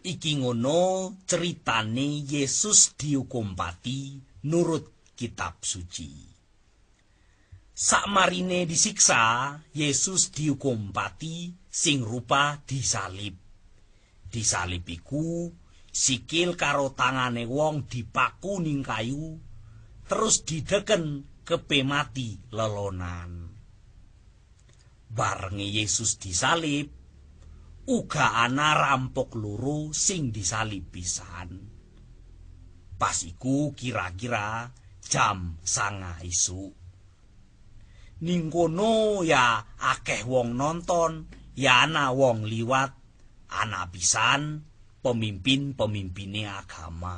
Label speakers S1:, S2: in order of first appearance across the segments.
S1: Iki ngono ceritane Yesus dihukum pati nurut kitab suci. Sakmarine disiksa, Yesus dihukum pati sing rupa disalib. Disalib iku sikil karo tangane wong dipaku ning kayu terus dideken kepe mati lelonan. Bareng Yesus disalib, uga ana rampok loro sing disalib pisan. Pas iku kira-kira jam 9 isuk. Ning kono ya akeh wong nonton, ya ana wong liwat, ana pisan pemimpin-pemimpine agama.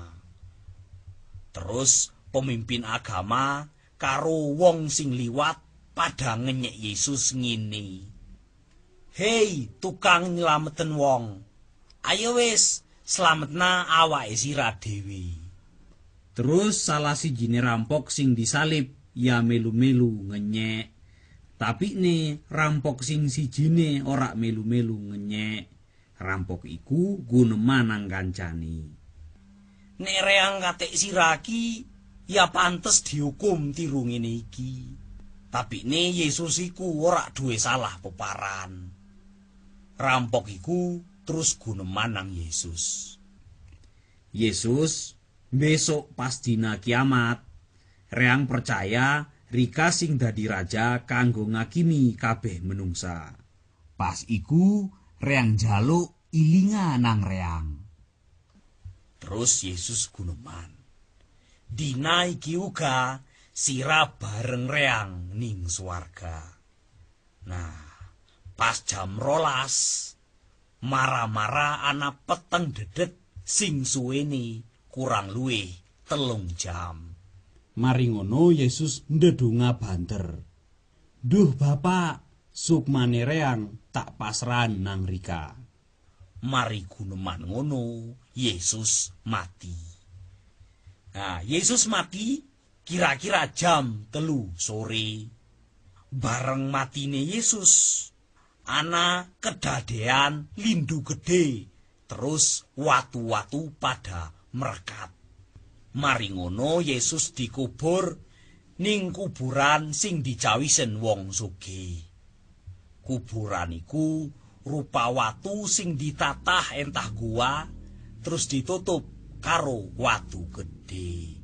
S1: Terus pemimpin agama karo wong sing liwat pada ngenyek Yesus ngene. Hei, tukang nyelameten wong. Ayo wis, slametna awake sira dhewe.
S2: Terus salah sijine rampok sing disalib ya melu-melu ngenyek. Tapi ne rampok sing sijine ora melu-melu ngenyek. Rampok iku guneman nang kancane.
S1: Nek reang katik siraki, ya pantes dihukum tiru ngene iki. Tapi ne Yesus iku ora duwe salah peparan. Rampok iku terus guneman nang Yesus.
S2: Yesus besok pas dina kiamat reang percaya Rika sing dadi raja kanggo ngakimi kabeh menungsa. Pas iku reang jaluk ilinga nang reang.
S1: Terus Yesus guneman. Dina iki uga sira bareng reang ning swarga. Nah, pas jam 12 mara-mara ana peteng dedet sing suwene kurang luwih 3 jam.
S2: Mari ngono Yesus ndedonga banter. Duh Bapak, sukmane reang tak pasran nang Rika.
S1: Mari guneman ngono Yesus mati. Nah, Yesus mati kira-kira jam 3 sore. Bareng matine Yesus, ana kedadean lindu gede, terus watu-watu pada merekat. Mari ngono Yesus dikubur ning kuburan sing dijawisen wong sugih. Kuburan iku rupa watu sing ditatah entah gua terus ditutup karo watu gede.